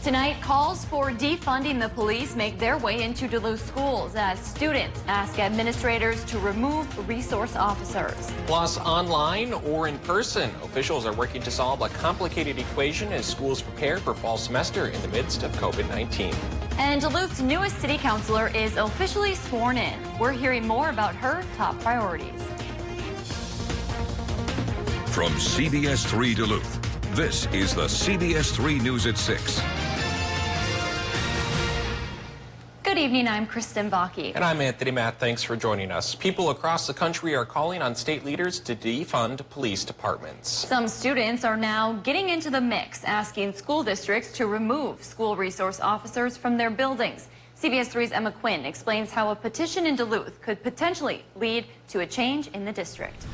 Tonight, calls for defunding the police make their way into Duluth schools as students ask administrators to remove resource officers. Plus, online or in person, officials are working to solve a complicated equation as schools prepare for fall semester in the midst of COVID-19. And Duluth's newest city councilor is officially sworn in. We're hearing more about her top priorities. From CBS3 Duluth, this is the CBS3 News at 6. Good evening, I'm Kristen Baki. And I'm Anthony Matt. Thanks for joining us. People across the country are calling on state leaders to defund police departments. Some students are now getting into the mix, asking school districts to remove school resource officers from their buildings. CBS3's Emma Quinn explains how a petition in Duluth could potentially lead to a change in the district.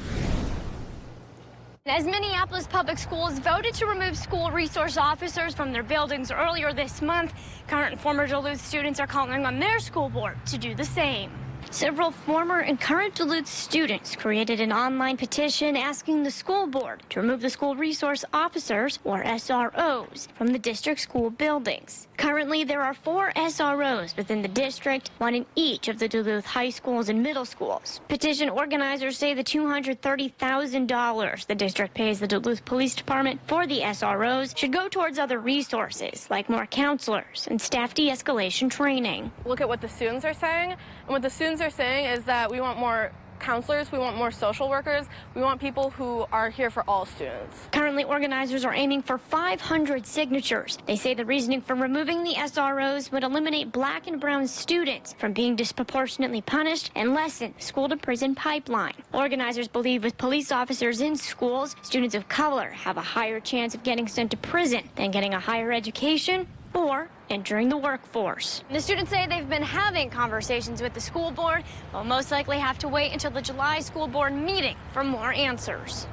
As Minneapolis Public Schools voted to remove school resource officers from their buildings earlier this month, current and former Duluth students are calling on their school board to do the same. Several former and current Duluth students created an online petition asking the school board to remove the school resource officers, or SROs, from the district school buildings. Currently, there are 4 SROs within the district, one in each of the Duluth high schools and middle schools. Petition organizers say the $230,000 the district pays the Duluth Police Department for the SROs should go towards other resources, like more counselors and staff de-escalation training. Look at what the students are saying, and what the students are saying is that we want more counselors, we want more social workers, we want people who are here for all students. Currently, organizers are aiming for 500 signatures. They say the reasoning for removing the SROs would eliminate black and brown students from being disproportionately punished and lessen the school-to-prison pipeline. Organizers believe with police officers in schools, students of color have a higher chance of getting sent to prison than getting a higher education or entering the workforce. The students say they've been having conversations with the school board, but will most likely have to wait until the July school board meeting for more answers.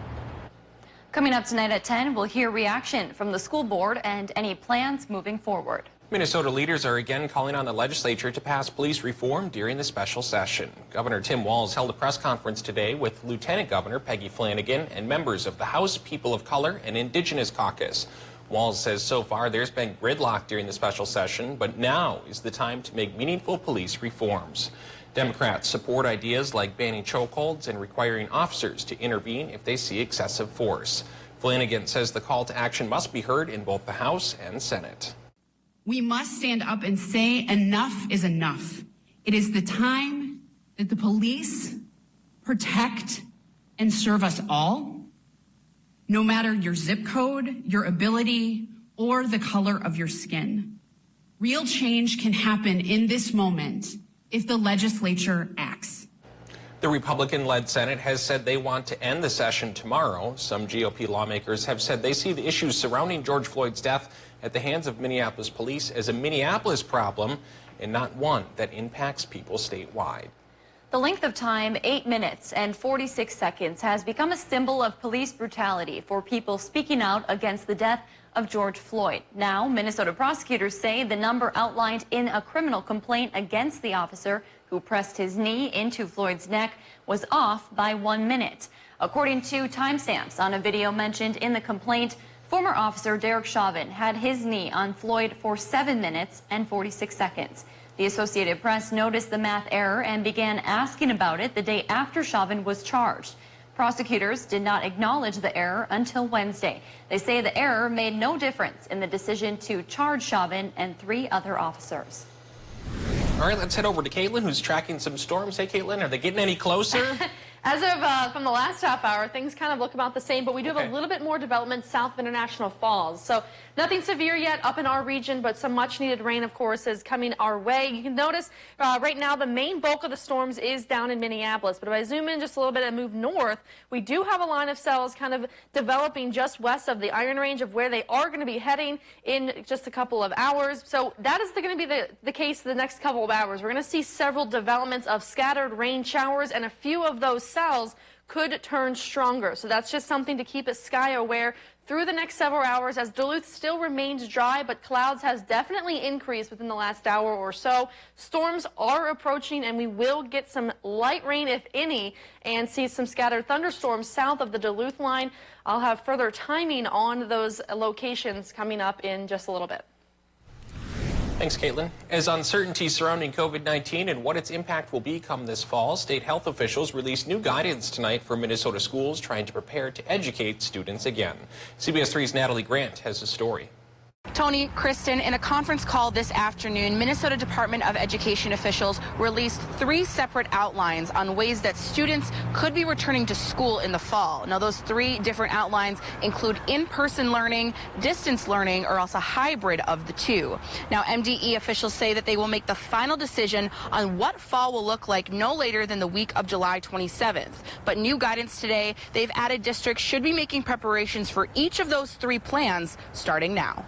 Coming up tonight at 10, we'll hear reaction from the school board and any plans moving forward. Minnesota leaders are again calling on the legislature to pass police reform during the special session. Governor Tim Walz held a press conference today with Lieutenant Governor Peggy Flanagan and members of the House People of Color and Indigenous Caucus. Walz says so far there's been gridlock during the special session, but now is the time to make meaningful police reforms. Democrats support ideas like banning chokeholds and requiring officers to intervene if they see excessive force. Flanagan says the call to action must be heard in both the House and Senate. We must stand up and say enough is enough. It is the time that the police protect and serve us all, no matter your zip code, your ability, or the color of your skin. Real change can happen in this moment if the legislature acts. The Republican-led Senate has said they want to end the session tomorrow. Some GOP lawmakers have said they see the issues surrounding George Floyd's death at the hands of Minneapolis police as a Minneapolis problem and not one that impacts people statewide. The length of time, 8 minutes and 46 seconds, has become a symbol of police brutality for people speaking out against the death of George Floyd. Now, Minnesota prosecutors say the number outlined in a criminal complaint against the officer who pressed his knee into Floyd's neck was off by 1 minute. According to timestamps on a video mentioned in the complaint, former officer Derek Chauvin had his knee on Floyd for 7 minutes and 46 seconds. The Associated Press noticed the math error and began asking about it the day after Chauvin was charged. Prosecutors did not acknowledge the error until Wednesday. They say the error made no difference in the decision to charge Chauvin and 3 other officers. All right, let's head over to Caitlin, who's tracking some storms. Hey, Caitlin, are they getting any closer? As of from the last half hour, things kind of look about the same, but we do have a little bit more development south of International Falls. So nothing severe yet up in our region, but some much needed rain, of course, is coming our way. You can notice right now the main bulk of the storms is down in Minneapolis. But if I zoom in just a little bit and move north, we do have a line of cells kind of developing just west of the Iron Range of where they are going to be heading in just a couple of hours. So that is going to be the case the next couple of hours. We're going to see several developments of scattered rain showers, and a few of those cells could turn stronger. So that's just something to keep us sky aware through the next several hours as Duluth still remains dry, but clouds has definitely increased within the last hour or so. Storms are approaching, and we will get some light rain, if any, and see some scattered thunderstorms south of the Duluth line. I'll have further timing on those locations coming up in just a little bit. Thanks, Caitlin. As uncertainty surrounding COVID-19 and what its impact will be come this fall, state health officials released new guidance tonight for Minnesota schools trying to prepare to educate students again. CBS 3's Natalie Grant has a story. Tony, Kristen, in a conference call this afternoon, Minnesota Department of Education officials released 3 separate outlines on ways that students could be returning to school in the fall. Now, those 3 different outlines include in-person learning, distance learning, or else a hybrid of the 2. Now, MDE officials say that they will make the final decision on what fall will look like no later than the week of July 27th. But new guidance today, they've added districts should be making preparations for each of those 3 plans starting now.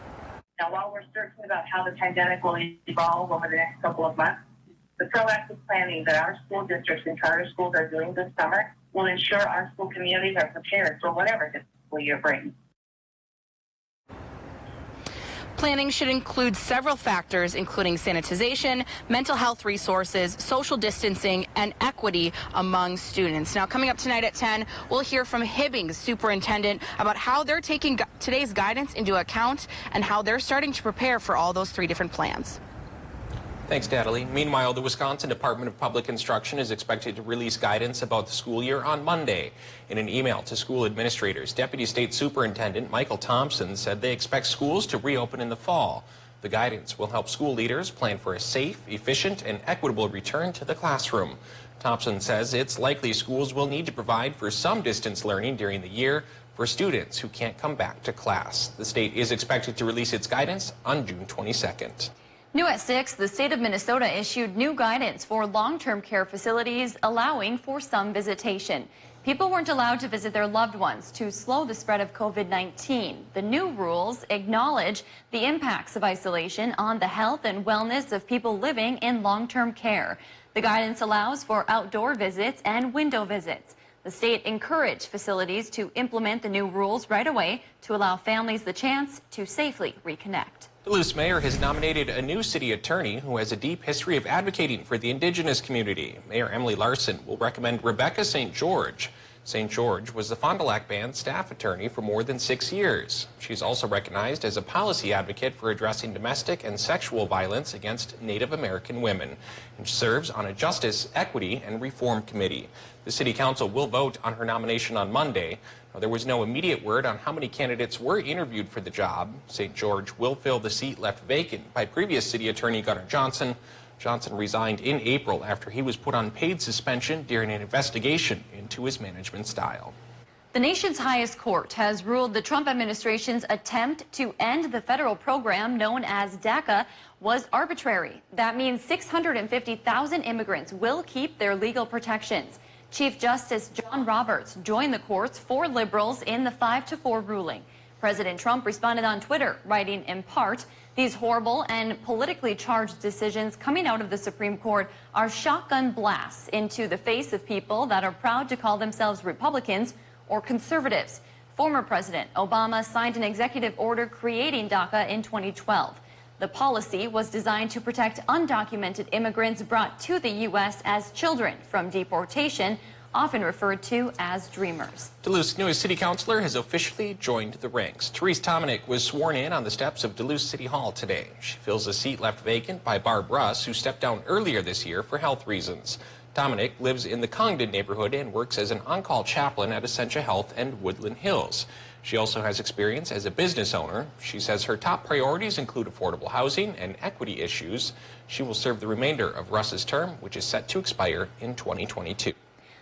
Now, while we're certain about how the pandemic will evolve over the next couple of months, the proactive planning that our school districts and charter schools are doing this summer will ensure our school communities are prepared for whatever this school year brings. Planning should include several factors, including sanitization, mental health resources, social distancing, and equity among students. Now, coming up tonight at 10, we'll hear from Hibbing's superintendent about how they're taking today's guidance into account and how they're starting to prepare for all those 3 different plans. Thanks, Natalie. Meanwhile, the Wisconsin Department of Public Instruction is expected to release guidance about the school year on Monday. In an email to school administrators, Deputy State Superintendent Michael Thompson said they expect schools to reopen in the fall. The guidance will help school leaders plan for a safe, efficient, and equitable return to the classroom. Thompson says it's likely schools will need to provide for some distance learning during the year for students who can't come back to class. The state is expected to release its guidance on June 22nd. New at 6, the state of Minnesota issued new guidance for long-term care facilities, allowing for some visitation. People weren't allowed to visit their loved ones to slow the spread of COVID-19. The new rules acknowledge the impacts of isolation on the health and wellness of people living in long-term care. The guidance allows for outdoor visits and window visits. The state encouraged facilities to implement the new rules right away to allow families the chance to safely reconnect. Duluth's mayor has nominated a new city attorney who has a deep history of advocating for the indigenous community. Mayor Emily Larson will recommend Rebecca St. George. St. George was the Fond du Lac Band's staff attorney for more than 6 years. She's also recognized as a policy advocate for addressing domestic and sexual violence against Native American women, and serves on a Justice, Equity, and Reform Committee. The City Council will vote on her nomination on Monday. There was no immediate word on how many candidates were interviewed for the job. St. George will fill the seat left vacant by previous city attorney Gunnar Johnson. Johnson resigned in April after he was put on paid suspension during an investigation into his management style. The nation's highest court has ruled the Trump administration's attempt to end the federal program known as DACA was arbitrary. That means 650,000 immigrants will keep their legal protections. Chief Justice John Roberts joined the court's 4 liberals in the 5-4 ruling. President Trump responded on Twitter, writing in part, "These horrible and politically charged decisions coming out of the Supreme Court are shotgun blasts into the face of people that are proud to call themselves Republicans or conservatives." Former President Obama signed an executive order creating DACA in 2012. The policy was designed to protect undocumented immigrants brought to the U.S. as children from deportation, often referred to as dreamers. Duluth's newest city councilor has officially joined the ranks. Therese Tominick was sworn in on the steps of Duluth City Hall today. She fills a seat left vacant by Barb Russ, who stepped down earlier this year for health reasons. Tominick lives in the Congdon neighborhood and works as an on-call chaplain at Essentia Health and Woodland Hills. She also has experience as a business owner. She says her top priorities include affordable housing and equity issues. She will serve the remainder of Russ's term, which is set to expire in 2022.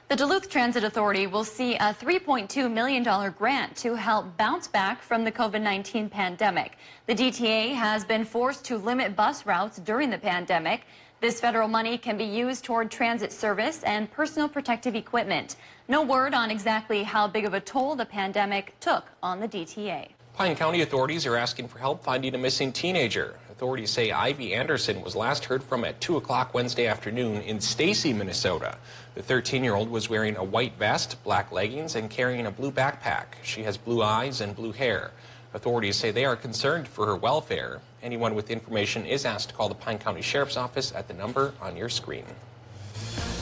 The Duluth Transit Authority will see a $3.2 million grant to help bounce back from the COVID-19 pandemic. The DTA has been forced to limit bus routes during the pandemic. This federal money can be used toward transit service and personal protective equipment. No word on exactly how big of a toll the pandemic took on the DTA. Pine County authorities are asking for help finding a missing teenager. Authorities say Ivy Anderson was last heard from at 2 o'clock Wednesday afternoon in Stacy, Minnesota. The 13-year-old was wearing a white vest, black leggings, and carrying a blue backpack. She has blue eyes and blue hair. Authorities say they are concerned for her welfare. Anyone with information is asked to call the Pine County Sheriff's Office at the number on your screen.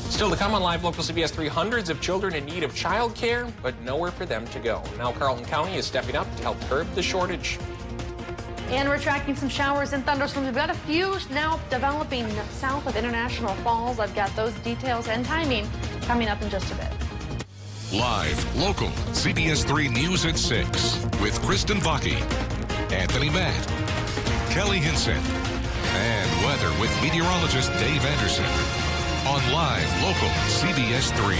Still to come on Live Local CBS 3, hundreds of children in need of child care, but nowhere for them to go. Now Carlton County is stepping up to help curb the shortage. And we're tracking some showers and thunderstorms. We've got a few now developing south of International Falls. I've got those details and timing coming up in just a bit. Live, local, CBS3 News at 6 with Kristen Vaki, Anthony Matt, Kelly Hinson, and weather with meteorologist Dave Anderson on Live, local, CBS3.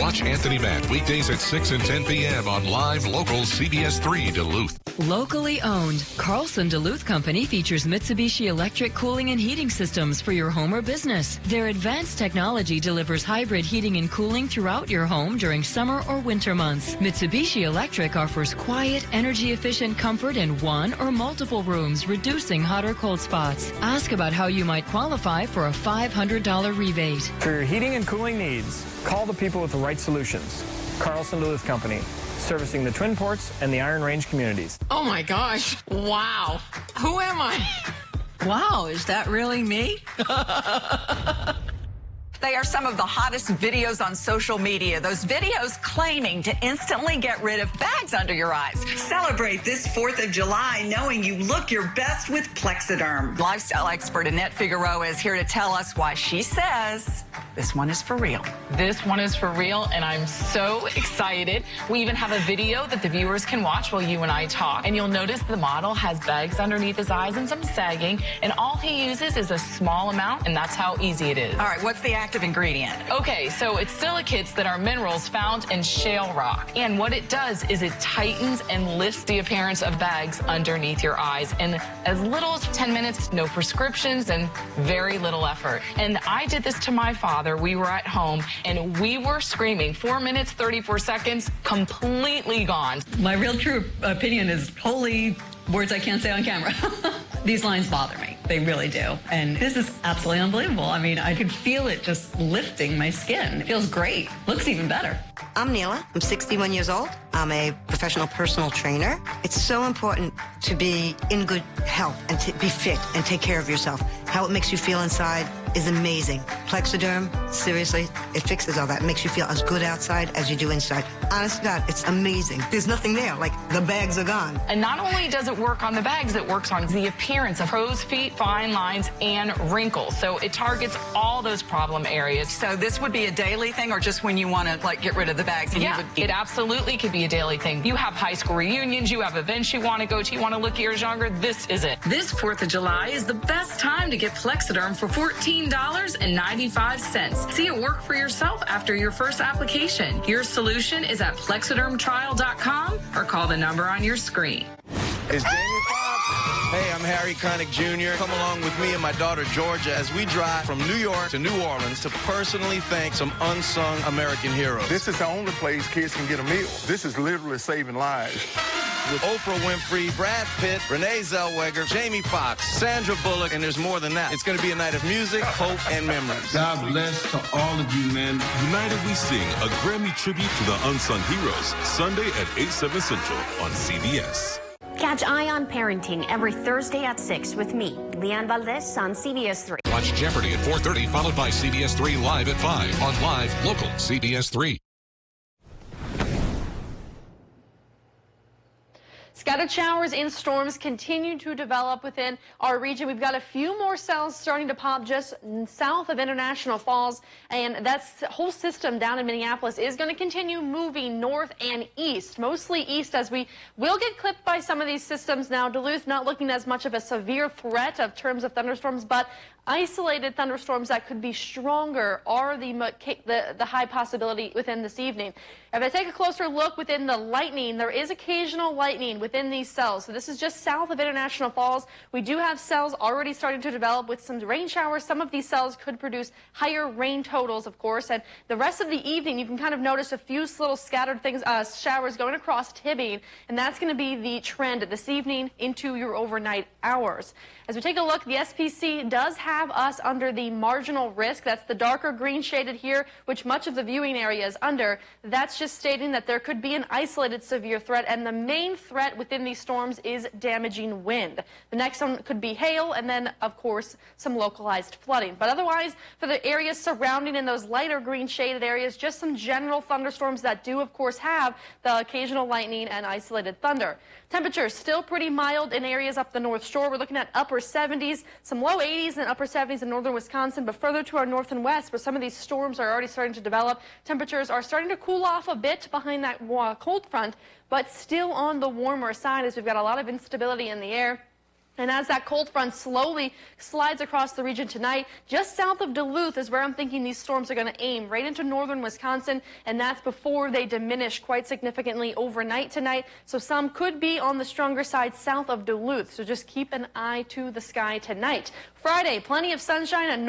Watch Anthony Matt weekdays at 6 and 10 p.m. on Live, local, CBS3 Duluth. Locally owned, Carlson Duluth Company features Mitsubishi electric cooling and heating systems for your home or business. Their advanced technology delivers hybrid heating and cooling throughout your home during summer or winter months. Mitsubishi Electric offers quiet, energy-efficient comfort in one or multiple rooms, reducing hot or cold spots. Ask about how you might qualify for a $500 rebate. For your heating and cooling needs, call the people with the right solutions. Carlson Duluth Company, servicing the Twin Ports and the Iron Range communities. Oh my gosh. Wow. Who am I? Wow, is that really me? They are some of the hottest videos on social media. Those videos claiming to instantly get rid of bags under your eyes. Celebrate this 4th of July knowing you look your best with Plexiderm. Lifestyle expert Annette Figueroa is here to tell us why she says this one is for real. This one is for real, and I'm so excited. We even have a video that the viewers can watch while you and I talk. And you'll notice the model has bags underneath his eyes and some sagging, and all he uses is a small amount, and that's how easy it is. All right, what's the active ingredient? Okay, so it's silicates that are minerals found in shale rock. And what it does is it tightens and lifts the appearance of bags underneath your eyes in as little as 10 minutes, no prescriptions, and very little effort. And I did this to my father. We were at home, and we were screaming. 4 minutes, 34 seconds, completely gone. My real true opinion is holy words I can't say on camera. These lines bother me. They really do. And this is absolutely unbelievable. I mean, I could feel it just lifting my skin. It feels great. Looks even better. I'm Neela. I'm 61 years old. I'm a professional personal trainer. It's so important to be in good health and to be fit and take care of yourself. How it makes you feel inside is amazing. Plexiderm, seriously, it fixes all that. It makes you feel as good outside as you do inside. Honest to God, it's amazing. There's nothing there. Like, the bags are gone. And not only does it work on the bags, it works on the appearance of crow's feet, fine lines, and wrinkles. So it targets all those problem areas. So this would be a daily thing, or just when you want to, like, get rid of the bags? And Yeah, it absolutely could be a daily thing. You have high school reunions, you have events you want to go to, you want to look years younger, this is it. This 4th of July is the best time to get Plexiderm for $14.95. See it work for yourself after your first application. Your solution is at plexidermtrial.com or call the number on your screen. It's Jamie Foxx. Hey, I'm Harry Connick Jr. Come along with me and my daughter Georgia as we drive from New York to New Orleans to personally thank some unsung American heroes. This is the only place kids can get a meal. This is literally saving lives. With Oprah Winfrey, Brad Pitt, Renee Zellweger, Jamie Foxx, Sandra Bullock, and there's more than that. It's going to be a night of music, hope, and memories. God bless to all of you, man. United We Sing, a Grammy tribute to the unsung heroes, Sunday at 8/7 Central on CBS. Catch Eye on Parenting every Thursday at 6 with me, Leanne Valdez on CBS3. Watch Jeopardy at 4:30, followed by CBS3 Live at 5 on Live, local, CBS3. Scattered showers and storms continue to develop within our region. We've got a few more cells starting to pop just south of International Falls, and that whole system down in Minneapolis is going to continue moving north and east, mostly east, as we will get clipped by some of these systems. Now, Duluth not looking as much of a severe threat of terms of thunderstorms, but isolated thunderstorms that could be stronger are the high possibility within this evening. If I take a closer look within the lightning, there is occasional lightning within these cells. So this is just south of International Falls. We do have cells already starting to develop with some rain showers. Some of these cells could produce higher rain totals, of course. And the rest of the evening, you can kind of notice a few little scattered things, showers going across Tibbing. And that's going to be the trend this evening into your overnight hours. As we take a look, the SPC does have have us under the marginal risk. That's the darker green shaded here, which much of the viewing area is under. That's just stating that there could be an isolated severe threat, and the main threat within these storms is damaging wind. The next one could be hail, and then, of course, some localized flooding. But otherwise, for the areas surrounding in those lighter green shaded areas, just some general thunderstorms that do, of course, have the occasional lightning and isolated thunder. Temperatures still pretty mild in areas up the North Shore. We're looking at upper 70s, some low 80s and upper 70s in northern Wisconsin, but further to our north and west, where some of these storms are already starting to develop, temperatures are starting to cool off a bit behind that cold front, but still on the warmer side as we've got a lot of instability in the air. And as that cold front slowly slides across the region tonight, just south of Duluth is where I'm thinking these storms are going to aim, right into northern Wisconsin, and that's before they diminish quite significantly overnight tonight. So some could be on the stronger side south of Duluth, so just keep an eye to the sky tonight. Friday, plenty of sunshine and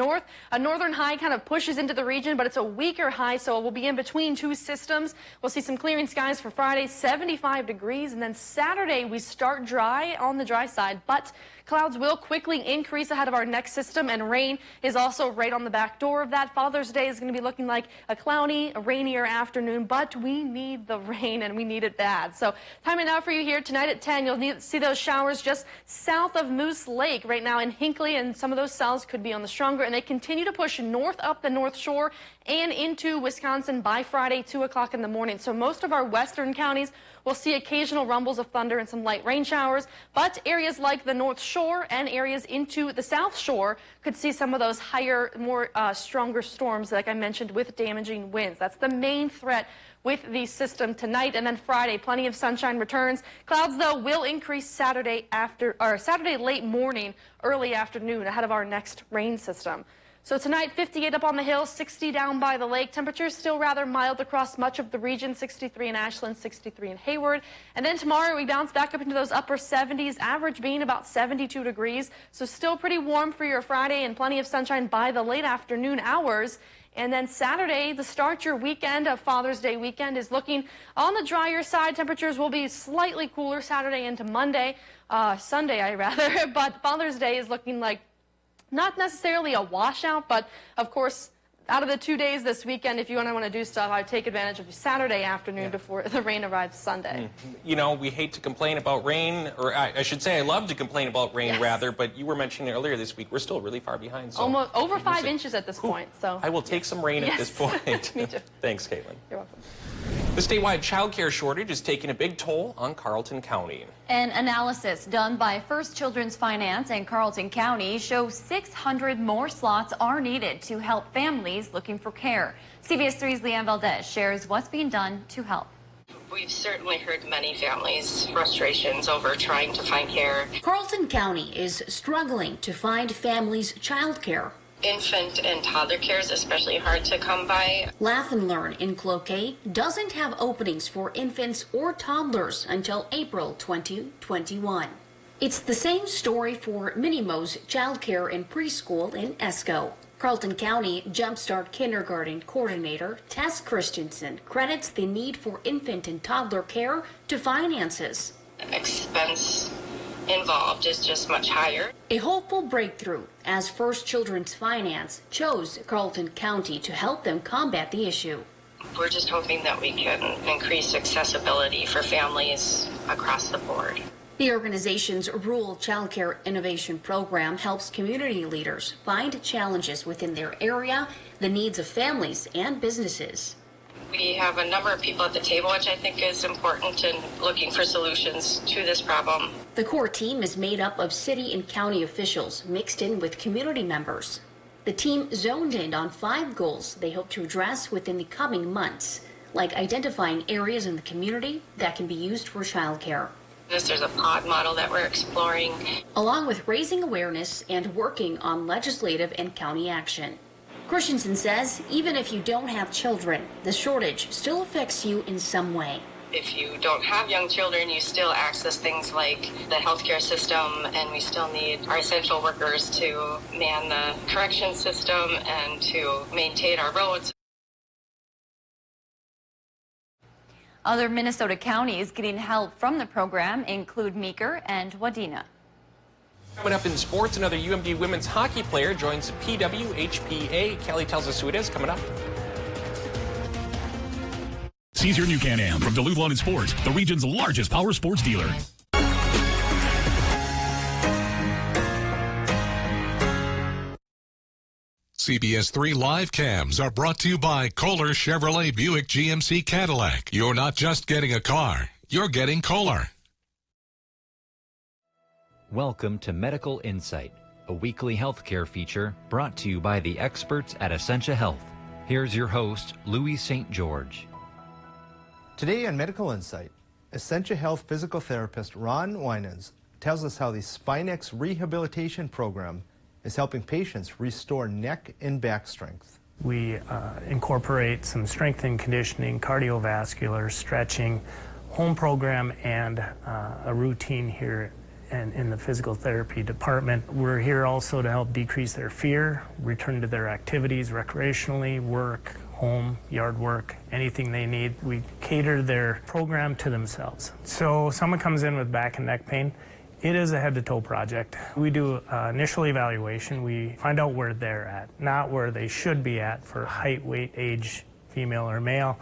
a northern high kind of pushes into the region, but it's a weaker high, so it will be in between two systems. We'll see some clearing skies for Friday, 75 degrees, and then Saturday we start dry on the dry side, but clouds will quickly increase ahead of our next system, and rain is also right on the back door of that. Father's Day is going to be looking like a cloudy, a rainier afternoon, but we need the rain and we need it bad. So time it now for you here tonight at 10. You'll see those showers just south of Moose Lake right now in Hinckley, and some of those cells could be on the stronger, and they continue to push north up the North Shore and into Wisconsin by Friday, 2 o'clock in the morning. So most of our western counties will see occasional rumbles of thunder and some light rain showers, but areas like the North Shore and areas into the South Shore could see some of those higher, more stronger storms, like I mentioned, with damaging winds. That's the main threat with the system tonight. And then Friday, plenty of sunshine returns. Clouds, though, will increase Saturday late morning, early afternoon ahead of our next rain system. So tonight, 58 up on the hill, 60 down by the lake. Temperatures still rather mild across much of the region, 63 in Ashland, 63 in Hayward. And then tomorrow we bounce back up into those upper 70s, average being about 72 degrees. So still pretty warm for your Friday and plenty of sunshine by the late afternoon hours. And then Saturday, to start your weekend, of Father's Day weekend, is looking on the drier side. Temperatures will be slightly cooler Saturday into Sunday, but Father's Day is looking like not necessarily a washout, but of course, out of the 2 days this weekend, if you want to do stuff, I'd take advantage of Saturday afternoon before the rain arrives Sunday. You know, we hate to complain about rain, or I should say I love to complain about rain, rather, but you were mentioning earlier this week, we're still really far behind. So almost over 5 inches at this point. So I will take some rain at this point. Me too. Thanks, Caitlin. You're welcome. The statewide child care shortage is taking a big toll on Carleton County. An analysis done by First Children's Finance in Carleton County shows 600 more slots are needed to help families looking for care. CBS3's Leanne Valdez shares what's being done to help. We've certainly heard many families' frustrations over trying to find care. Carleton County is struggling to find families child care. Infant and toddler care is especially hard to come by. Laugh and Learn in Cloquet doesn't have openings for infants or toddlers until April 2021. It's the same story for Minimo's child care and preschool in Esco. Carleton County Jumpstart Kindergarten Coordinator Tess Christensen credits the need for infant and toddler care to finances. Expense involved is just much higher. A hopeful breakthrough as First Children's Finance chose Carleton County to help them combat the issue. We're just hoping that we can increase accessibility for families across the board. The organization's Rural Child Care Innovation Program helps community leaders find challenges within their area, the needs of families and businesses. We have a number of people at the table, which I think is important in looking for solutions to this problem. The core team is made up of city and county officials mixed in with community members. The team zoned in on 5 goals they hope to address within the coming months, like identifying areas in the community that can be used for childcare. There's a pod model that we're exploring, along with raising awareness and working on legislative and county action. Christensen says even if you don't have children, the shortage still affects you in some way. If you don't have young children, you still access things like the healthcare system, and we still need our essential workers to man the correction system and to maintain our roads. Other Minnesota counties getting help from the program include Meeker and Wadena. Coming up in sports, another UMD women's hockey player joins the PWHPA. Kelly tells us who it is coming up. Seize your new Can-Am from Duluth Lawn & Sports, the region's largest power sports dealer. CBS3 live cams are brought to you by Kohler Chevrolet Buick GMC Cadillac. You're not just getting a car, you're getting Kohler. Welcome to Medical Insight, a weekly healthcare feature brought to you by the experts at Essentia Health. Here's your host, Louis St. George. Today on Medical Insight, Essentia Health physical therapist Ron Winans tells us how the Spinex rehabilitation program is helping patients restore neck and back strength. We incorporate some strength and conditioning, cardiovascular, stretching, home program, and a routine here in the physical therapy department. We're here also to help decrease their fear, return to their activities recreationally, work, home, yard work, anything they need. We cater their program to themselves. So someone comes in with back and neck pain. It is a head-to-toe project. We do initial evaluation. We find out where they're at, not where they should be at for height, weight, age, female or male.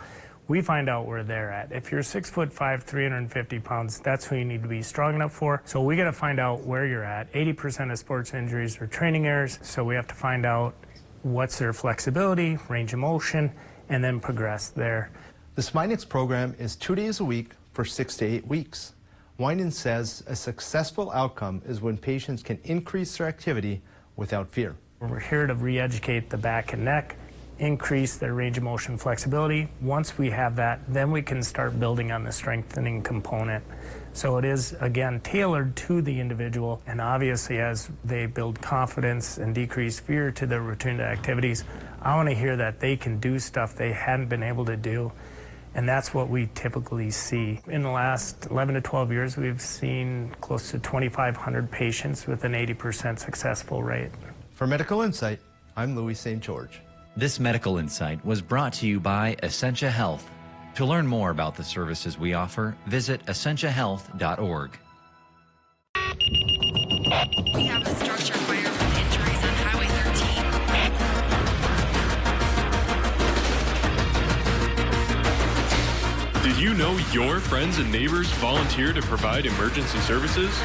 We find out where they're at. If you're 6'5", 350 pounds, that's who you need to be strong enough for. So we got to find out where you're at. 80% of sports injuries are training errors, so we have to find out what's their flexibility, range of motion, and then progress there. The Spinex program is 2 days a week for 6 to 8 weeks. Winans says a successful outcome is when patients can increase their activity without fear. We're here to re-educate the back and neck, increase their range of motion flexibility. Once we have that, then we can start building on the strengthening component. So it is, again, tailored to the individual, and obviously as they build confidence and decrease fear to their return to activities, I want to hear that they can do stuff they hadn't been able to do. And that's what we typically see. In the last 11 to 12 years, we've seen close to 2,500 patients with an 80% successful rate. For Medical Insight, I'm Louis St. George. This Medical Insight was brought to you by Essentia Health. To learn more about the services we offer, visit essentiahealth.org. We have a structure fire with injuries on Highway 13. Did you know your friends and neighbors volunteer to provide emergency services?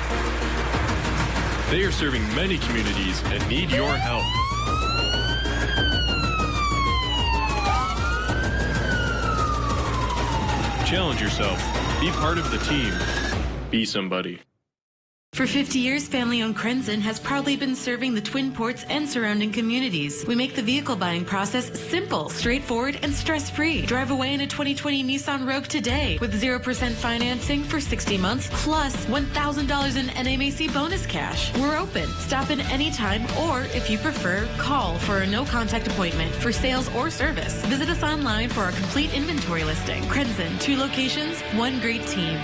They are serving many communities and need your help. Challenge yourself. Be part of the team. Be somebody. For 50 years, family-owned Crenson has proudly been serving the Twin Ports and surrounding communities. We make the vehicle buying process simple, straightforward, and stress-free. Drive away in a 2020 Nissan Rogue today with 0% financing for 60 months, plus $1,000 in NMAC bonus cash. We're open. Stop in anytime, or if you prefer, call for a no-contact appointment for sales or service. Visit us online for our complete inventory listing. Crenson, 2 locations, 1 great team.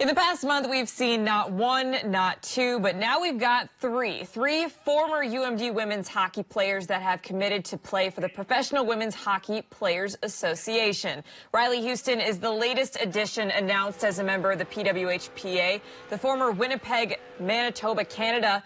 In the past month, we've seen not one, not two, but now we've got three former UMD women's hockey players that have committed to play for the Professional Women's Hockey Players Association. Riley Houston is the latest addition announced as a member of the PWHPA. The former Winnipeg, Manitoba, Canada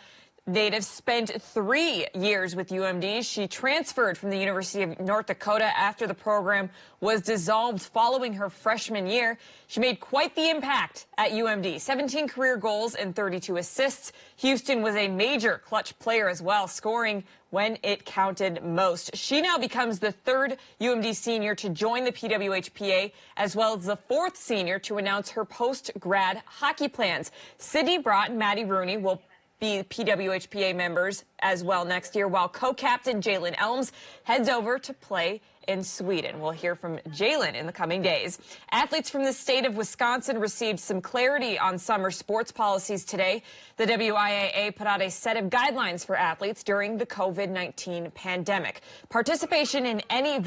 native spent 3 years with UMD. She transferred from the University of North Dakota after the program was dissolved following her freshman year. She made quite the impact at UMD, 17 career goals and 32 assists. Houston was a major clutch player as well, scoring when it counted most. She now becomes the 3rd UMD senior to join the PWHPA, as well as the 4th senior to announce her post-grad hockey plans. Sydney Brott and Maddie Rooney will be PWHPA members as well next year, while co-captain Jalen Elms heads over to play in Sweden. We'll hear from Jalen in the coming days. Athletes from the state of Wisconsin received some clarity on summer sports policies today. The WIAA put out a set of guidelines for athletes during the COVID-19 pandemic. Participation in any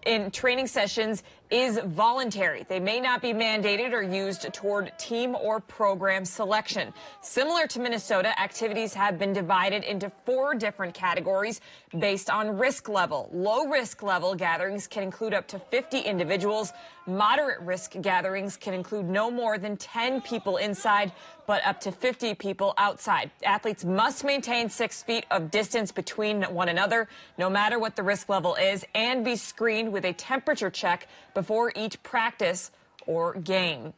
in training sessions is voluntary. They may not be mandated or used toward team or program selection. Similar to Minnesota, activities have been divided into 4 different categories based on risk level. Low risk level gatherings can include up to 50 individuals. Moderate risk gatherings can include no more than 10 people inside, but up to 50 people outside. Athletes must maintain 6 feet of distance between one another, no matter what the risk level is, and be screened with a temperature check before each practice or game.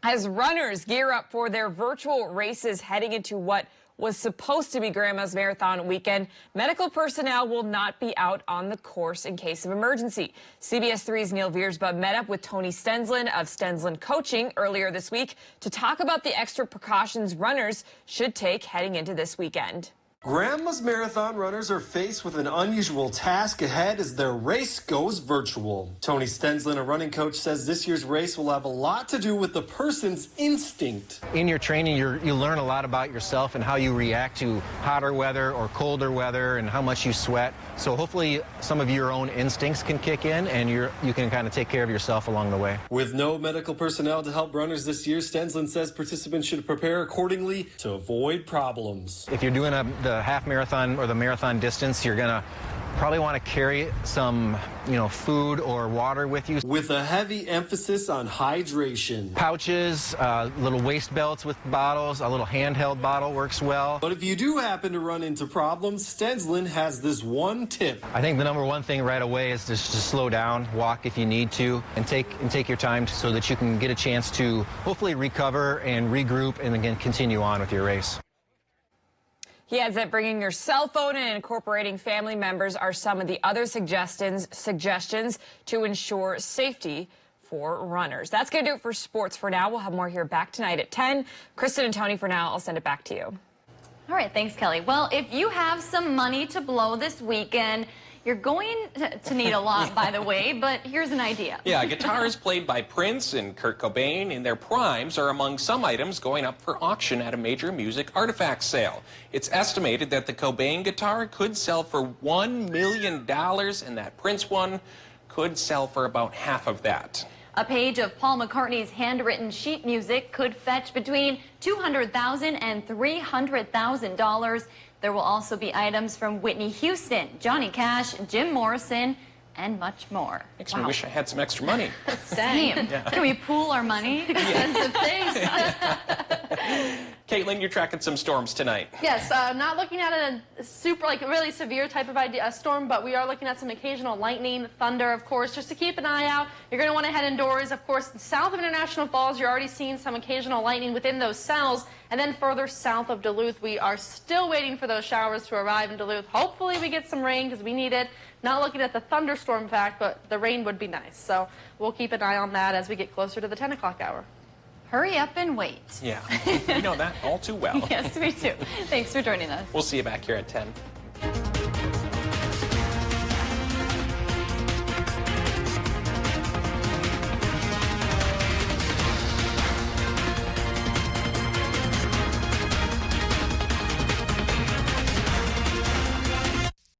As runners gear up for their virtual races heading into what was supposed to be Grandma's Marathon weekend, medical personnel will not be out on the course in case of emergency. CBS 3's Neil Viersba met up with Tony Stensland of Stensland Coaching earlier this week to talk about the extra precautions runners should take heading into this weekend. Grandma's Marathon runners are faced with an unusual task ahead as their race goes virtual. Tony Stensland, a running coach, says this year's race will have a lot to do with the person's instinct. In your training, you learn a lot about yourself and how you react to hotter weather or colder weather and how much you sweat. So hopefully some of your own instincts can kick in and you can kind of take care of yourself along the way. With no medical personnel to help runners this year, Stensland says participants should prepare accordingly to avoid problems. If you're doing the half marathon or the marathon distance, you're gonna probably want to carry some, food or water with you. With a heavy emphasis on hydration. Pouches, little waist belts with bottles, a little handheld bottle works well. But if you do happen to run into problems, Stensland has this one tip. I think the number one thing right away is just to slow down, walk if you need to, and take your time so that you can get a chance to hopefully recover and regroup and again continue on with your race. He adds that bringing your cell phone and incorporating family members are some of the other suggestions to ensure safety for runners. That's going to do it for sports for now. We'll have more here back tonight at 10. Kristen and Tony, for now, I'll send it back to you. All right, thanks, Kelly. Well, if you have some money to blow this weekend, you're going to need a lot, by the way, but here's an idea. Yeah, guitars played by Prince and Kurt Cobain in their primes are among some items going up for auction at a major music artifact sale. It's estimated that the Cobain guitar could sell for $1 million, and that Prince one could sell for about half of that. A page of Paul McCartney's handwritten sheet music could fetch between $200,000 and $300,000. There will also be items from Whitney Houston, Johnny Cash, Jim Morrison, and much more. Makes me wish I had some extra money. Same. Yeah. Can we pool our money? Expensive things. Caitlin, you're tracking some storms tonight. Yes, not looking at a super, really severe type of storm, but we are looking at some occasional lightning, thunder, of course, just to keep an eye out. You're going to want to head indoors. Of course, south of International Falls, you're already seeing some occasional lightning within those cells. And then further south of Duluth, we are still waiting for those showers to arrive in Duluth. Hopefully we get some rain because we need it. Not looking at the thunderstorm fact, but the rain would be nice. So we'll keep an eye on that as we get closer to the 10 o'clock hour. Hurry up and wait. Yeah, we know that all too well. Yes, we do. Thanks for joining us. We'll see you back here at 10.